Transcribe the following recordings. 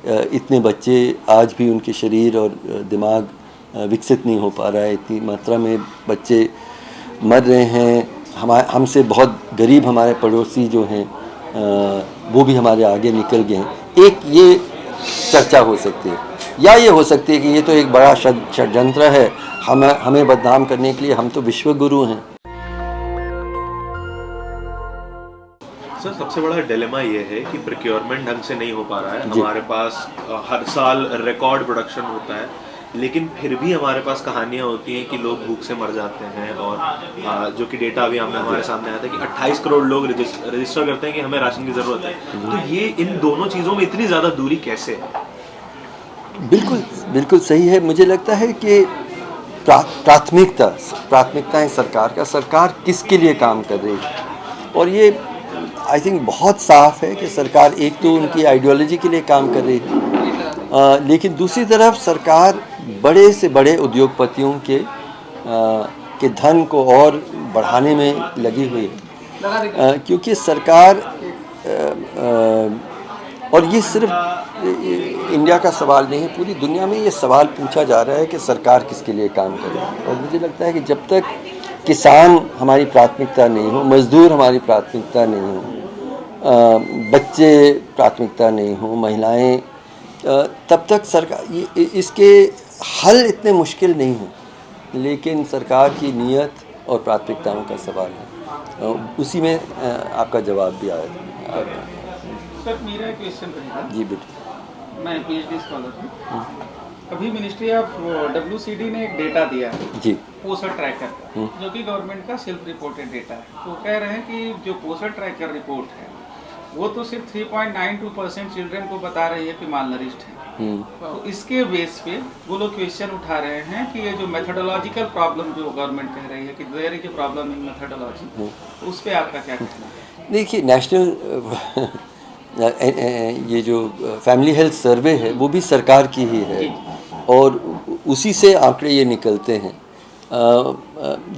इतने बच्चे आज भी उनके शरीर और दिमाग विकसित नहीं हो पा रहा है, इतनी मात्रा में बच्चे मर रहे हैं। हमसे बहुत गरीब हमारे पड़ोसी जो हैं वो भी हमारे आगे निकल गए हैं। एक ये चर्चा हो सकती है, या ये हो सकती है कि ये तो एक बड़ा षड्यंत्र है हमें बदनाम करने के लिए, हम तो विश्व गुरु हैं। सर, सबसे बड़ा डिलेमा ये है कि प्रोक्योरमेंट ढंग से नहीं हो पा रहा है। हमारे पास हर साल रिकॉर्ड प्रोडक्शन होता है, लेकिन फिर भी हमारे पास कहानियाँ होती हैं कि लोग भूख से मर जाते हैं। और जो कि डेटा अभी हमारे सामने आया था कि 28 करोड़ लोग रजिस्टर करते हैं कि हमें राशन की ज़रूरत है। तो ये इन दोनों चीज़ों में इतनी ज़्यादा दूरी कैसे है? बिल्कुल सही है। मुझे लगता है कि प्राथमिकताएं सरकार किसके लिए काम कर रही है, और ये आई थिंक बहुत साफ है कि सरकार एक तो उनकी आइडियोलॉजी के लिए काम कर रही है, लेकिन दूसरी तरफ सरकार बड़े से बड़े उद्योगपतियों के धन को और बढ़ाने में लगी हुई है, क्योंकि सरकार और ये सिर्फ इंडिया का सवाल नहीं है, पूरी दुनिया में ये सवाल पूछा जा रहा है कि सरकार किसके लिए काम करे। और मुझे लगता है कि जब तक किसान हमारी प्राथमिकता नहीं हो, मज़दूर हमारी प्राथमिकता नहीं हो, बच्चे प्राथमिकता नहीं हो, महिलाएं, तब तक सरकार इसके हल इतने मुश्किल नहीं हैं, लेकिन सरकार की नीयत और प्राथमिकताओं का सवाल है। उसी में आपका जवाब भी आया। सर, मेरा क्वेश्चन रहेगा। जी बेटा। मैं पीएचडी स्कॉलर हूँ। अभी मिनिस्ट्री ऑफ WCD ने एक डेटा दिया है जी, पोषण ट्रैकर का, जो कि गवर्नमेंट का सेल्फ रिपोर्टेड डेटा है। तो कह रहे हैं कि जो पोषण ट्रैकर रिपोर्ट है वो तो सिर्फ 3.92% चिल्ड्रन को बता रही है कि मालनरिश्ड है। तो इसके बेस पे वो लोग क्वेश्चन उठा रहे हैं कि ये जो मेथोडोलॉजिकल प्रॉब्लम जो गवर्नमेंट कह रही है कि there is a problem in methodology, उस पर आपका क्या कहना है? देखिए, नेशनल ये जो फैमिली हेल्थ सर्वे है वो भी सरकार की ही है, और उसी से आंकड़े ये निकलते हैं।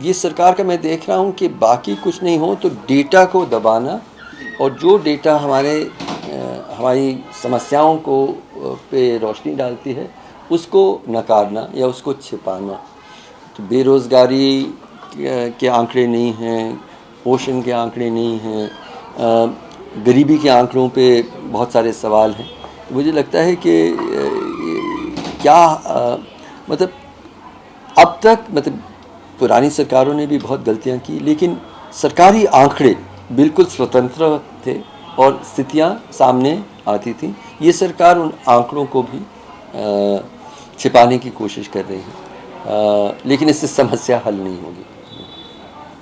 ये सरकार का मैं देख रहा हूँ कि बाकी कुछ नहीं हो तो डेटा को दबाना, और जो डेटा हमारी समस्याओं को पे रोशनी डालती है उसको नकारना या उसको छिपाना। तो बेरोज़गारी के आंकड़े नहीं हैं, पोषण के आंकड़े नहीं हैं, गरीबी के आंकड़ों पे बहुत सारे सवाल हैं। मुझे लगता है कि मतलब अब तक पुरानी सरकारों ने भी बहुत गलतियां की, लेकिन सरकारी आंकड़े बिल्कुल स्वतंत्र थे और स्थितियां सामने आती थी। ये सरकार उन आंकड़ों को भी छिपाने की कोशिश कर रही है, लेकिन इससे समस्या हल नहीं होगी।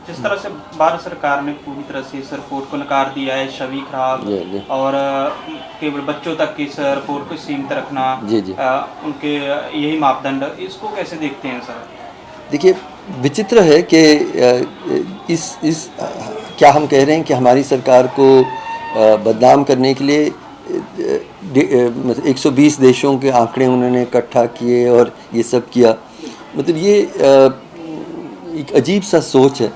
जिस तरह से भारत सरकार ने पूरी तरह से इस रिपोर्ट को नकार दिया है, छवि खराब और केवल बच्चों तक की इस रिपोर्ट को सीमित रखना, उनके यही मापदंड, इसको कैसे देखते हैं सर? देखिए, विचित्र है कि इस क्या हम कह रहे हैं कि हमारी सरकार को बदनाम करने के लिए 120 देशों के आंकड़े उन्होंने इकट्ठा किए और ये सब किया। मतलब ये एक अजीब सा सोच है।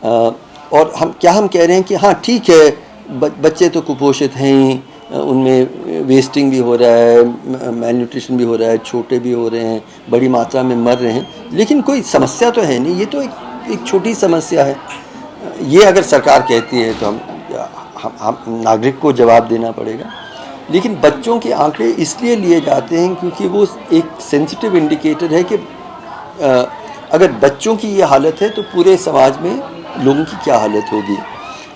और हम कह रहे हैं कि हाँ ठीक है, बच्चे तो कुपोषित हैं ही, उनमें वेस्टिंग भी हो रहा है, मैलन्यूट्रिशन भी हो रहा है, छोटे भी हो रहे हैं, बड़ी मात्रा में मर रहे हैं, लेकिन कोई समस्या तो है नहीं। ये तो एक छोटी समस्या है। ये अगर सरकार कहती है तो हम नागरिक को जवाब देना पड़ेगा। लेकिन बच्चों के आंकड़े इसलिए लिए जाते हैं क्योंकि वो एक सेंसिटिव इंडिकेटर है कि अगर बच्चों की ये हालत है तो पूरे समाज में लोगों की क्या हालत होगी।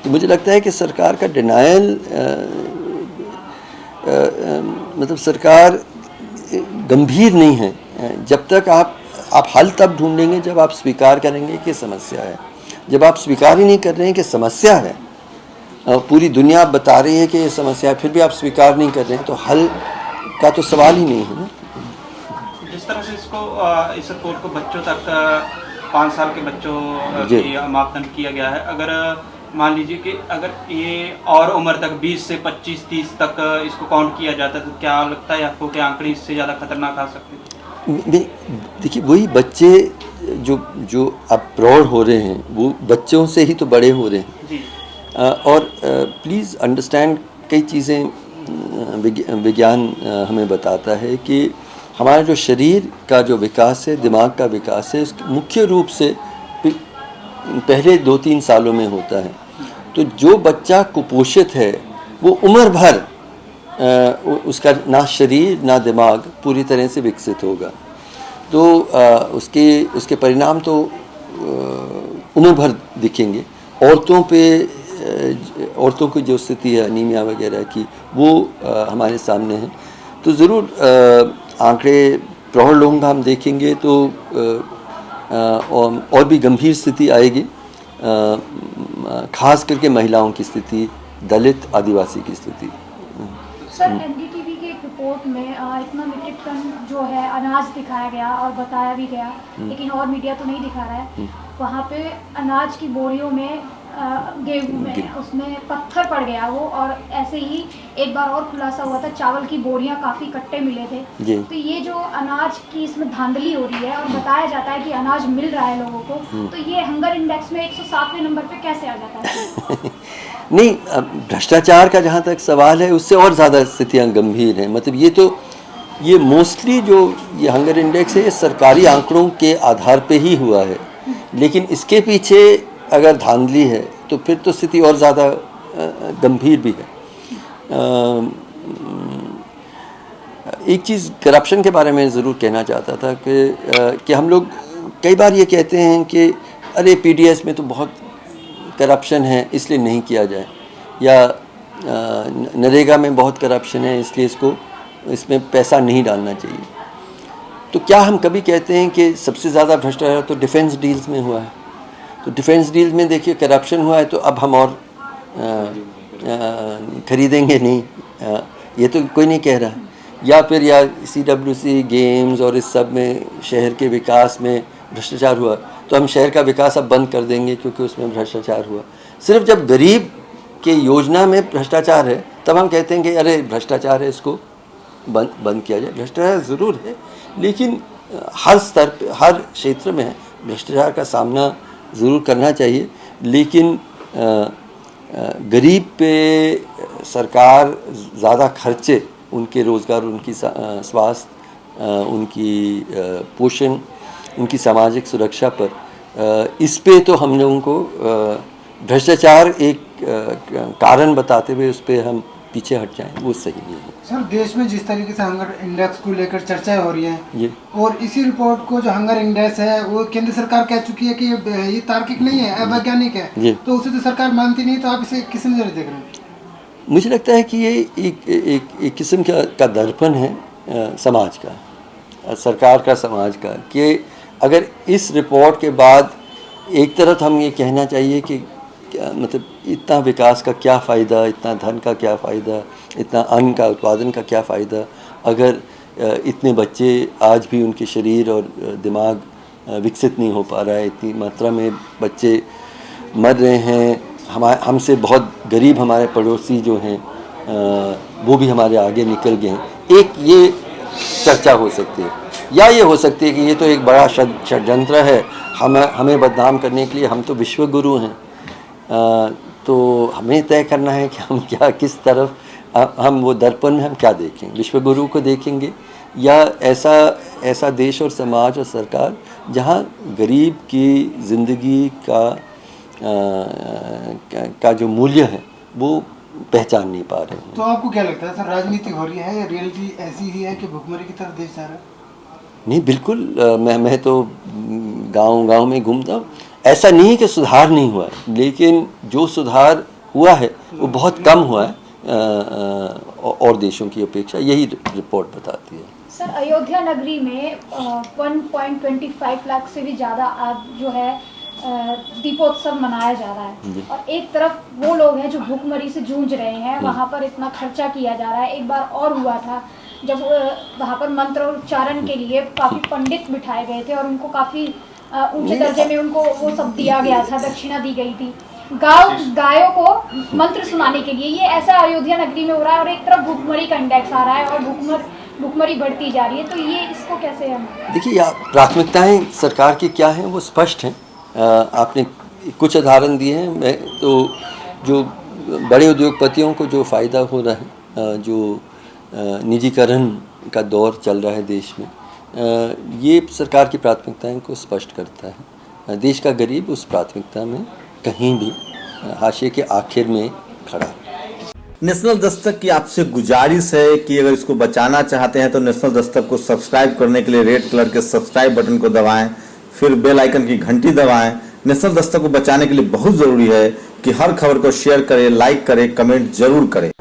तो मुझे लगता है कि सरकार का डिनायल, मतलब सरकार गंभीर नहीं है। जब तक आप हल तब ढूंढेंगे जब आप स्वीकार करेंगे कि समस्या है। जब आप स्वीकार ही नहीं कर रहे हैं कि समस्या है, पूरी दुनिया बता रही है कि ये समस्या है, फिर भी आप स्वीकार नहीं कर रहे हैं, तो हल का तो सवाल ही नहीं है ना। जिस तरह से इस रिपोर्ट को बच्चों तक 5 साल के बच्चों की मापदंड किया गया है, अगर मान लीजिए कि अगर ये और उम्र तक 20 से 25-30 तक इसको काउंट किया जाता है, तो क्या लगता है आपको कि आंकड़े इससे ज़्यादा खतरनाक आ सकते हैं? देखिए, वही बच्चे जो अब प्रौढ़ हो रहे हैं वो बच्चों से ही तो बड़े हो रहे हैं जी। और प्लीज़ अंडरस्टैंड, कई चीज़ें विज्ञान हमें बताता है कि हमारा जो शरीर का जो विकास है, दिमाग का विकास है, उसके मुख्य रूप से पहले 2-3 सालों में होता है। तो जो बच्चा कुपोषित है वो उम्र भर उसका ना शरीर ना दिमाग पूरी तरह से विकसित होगा। तो उसके परिणाम तो उम्र भर दिखेंगे। औरतों की जो स्थिति है अनीमिया वगैरह की, वो हमारे सामने है। तो ज़रूर आंकड़े प्रौढ़ लोगों का हम देखेंगे तो और भी गंभीर स्थिति आएगी, खास करके महिलाओं की स्थिति, दलित आदिवासी की स्थिति। सर, एनडीटीवी की एक रिपोर्ट में इतना मीट्रिक टन जो है अनाज दिखाया गया और बताया भी गया, लेकिन और मीडिया तो नहीं दिखा रहा है। वहाँ पे अनाज की बोरियों में, गेहूं में, उसमें पत्थर पड़ गया वो, और ऐसे ही एक बार और खुलासा हुआ था, चावल की बोरियां काफ़ी कट्टे मिले थे। तो ये जो अनाज की इसमें धांधली हो रही है और बताया जाता है कि अनाज मिल रहा है लोगों को, तो ये हंगर इंडेक्स में 107वें नंबर पे कैसे आ जाता है? नहीं, भ्रष्टाचार का जहाँ तक सवाल है उससे और ज़्यादा स्थितियाँ गंभीर हैं। मतलब ये मोस्टली जो ये हंगर इंडेक्स है ये सरकारी आंकड़ों के आधार पे ही हुआ है, लेकिन इसके पीछे अगर धांधली है तो फिर तो स्थिति और ज़्यादा गंभीर भी है। एक चीज़ करप्शन के बारे में ज़रूर कहना चाहता था कि हम लोग कई बार ये कहते हैं कि अरे पीडीएस में तो बहुत करप्शन है इसलिए नहीं किया जाए, या नरेगा में बहुत करप्शन है इसलिए इसमें पैसा नहीं डालना चाहिए। तो क्या हम कभी कहते हैं कि सबसे ज़्यादा भ्रष्टाचार तो डिफेंस डील्स में हुआ है? तो डिफेंस डील में देखिए करप्शन हुआ है, तो अब हम और खरीदेंगे नहीं, ये तो कोई नहीं कह रहा। या फिर CWC गेम्स और इस सब में शहर के विकास में भ्रष्टाचार हुआ तो हम शहर का विकास अब बंद कर देंगे क्योंकि उसमें भ्रष्टाचार हुआ। सिर्फ जब गरीब के योजना में भ्रष्टाचार है तब हम कहते हैं कि अरे भ्रष्टाचार है, इसको बंद किया जाए। भ्रष्टाचार ज़रूर है, लेकिन हर स्तर पे, हर क्षेत्र में भ्रष्टाचार का सामना ज़रूर करना चाहिए, लेकिन गरीब पे सरकार ज़्यादा खर्चे उनके रोज़गार, उनकी स्वास्थ्य, उनकी पोषण, उनकी सामाजिक सुरक्षा पर, इस पे तो हम लोगों को भ्रष्टाचार एक कारण बताते हुए उस पर हम पीछे हट जाएं, वो सही नहीं है। सर, देश में जिस तरीके से हंगर इंडेक्स को लेकर चर्चाएं हो रही हैं, और इसी रिपोर्ट को जो हंगर इंडेक्स है वो केंद्र सरकार कह चुकी है कि ये तार्किक नहीं है, अवैज्ञानिक है, तो उसे तो सरकार मानती नहीं, तो आप इसे किस नजर देख रहे हैं? मुझे लगता है कि ये एक किस्म का दर्पण है समाज का, सरकार का, समाज का, कि अगर इस रिपोर्ट के बाद एक तरफ हम ये कहना चाहिए कि मतलब इतना विकास का क्या फ़ायदा, इतना धन का क्या फ़ायदा, इतना अन्न का उत्पादन का क्या फ़ायदा, अगर इतने बच्चे आज भी उनके शरीर और दिमाग विकसित नहीं हो पा रहा है, इतनी मात्रा में बच्चे मर रहे हैं, हमसे बहुत गरीब हमारे पड़ोसी जो हैं वो भी हमारे आगे निकल गए हैं। एक ये चर्चा हो सकती है, या ये हो सकती है कि ये तो एक बड़ा षड्यंत्र है हमें बदनाम करने के लिए, हम तो विश्व गुरु हैं, तो हमें तय करना है कि हम क्या, किस तरफ हम वो दर्पण में हम क्या देखें, विश्व गुरु को देखेंगे या ऐसा देश और समाज और सरकार जहाँ गरीब की ज़िंदगी का जो मूल्य है वो पहचान नहीं पा रहे हैं। तो आपको क्या लगता है सर, राजनीति हो रही है या रियलिटी ऐसी ही है कि भुखमरी की तरफ देश जा रहा है? नहीं, बिल्कुल, मैं तो गांव में घूमता हूँ, ऐसा नहीं है कि सुधार नहीं हुआ है, लेकिन जो सुधार हुआ है वो बहुत कम हुआ है और देशों की अपेक्षा, यही रिपोर्ट बताती है। सर, अयोध्या नगरी में 1.25 लाख से भी ज़्यादा आज जो है दीपोत्सव मनाया जा रहा है, और एक तरफ वो लोग हैं जो भूखमरी से जूझ रहे हैं, वहाँ पर इतना खर्चा किया जा रहा है। एक बार और हुआ था जब वहाँ पर मंत्र उच्चारण के लिए काफ़ी पंडित बिठाए गए थे और उनको काफ़ी ऊंचे दर्जे में उनको वो सब दिया गया था, दक्षिणा दी गई थी गायों को मंत्र सुनाने के लिए। ये ऐसा अयोध्या नगरी में हो रहा है, और एक तरफ भूखमरी का इंडेक्स आ रहा है और भूखमरी बढ़ती जा रही है, तो ये इसको कैसे हम देखिए, प्राथमिकताएं सरकार की क्या हैं वो स्पष्ट हैं। आपने कुछ उदाहरण दिए हैं। मैं तो जो बड़े उद्योगपतियों को जो फ़ायदा हो रहा है जो निजीकरण का दौर चल रहा है देश में, ये सरकार की प्राथमिकताएं को स्पष्ट करता है। देश का गरीब उस प्राथमिकता में कहीं भी हाशिए के आखिर में खड़ा है। नेशनल दस्तक की आपसे गुजारिश है कि अगर इसको बचाना चाहते हैं तो नेशनल दस्तक को सब्सक्राइब करने के लिए रेड कलर के सब्सक्राइब बटन को दबाएं, फिर बेल आइकन की घंटी दबाएं। नेशनल दस्तक को बचाने के लिए बहुत ज़रूरी है कि हर खबर को शेयर करें, लाइक करें, कमेंट जरूर करें।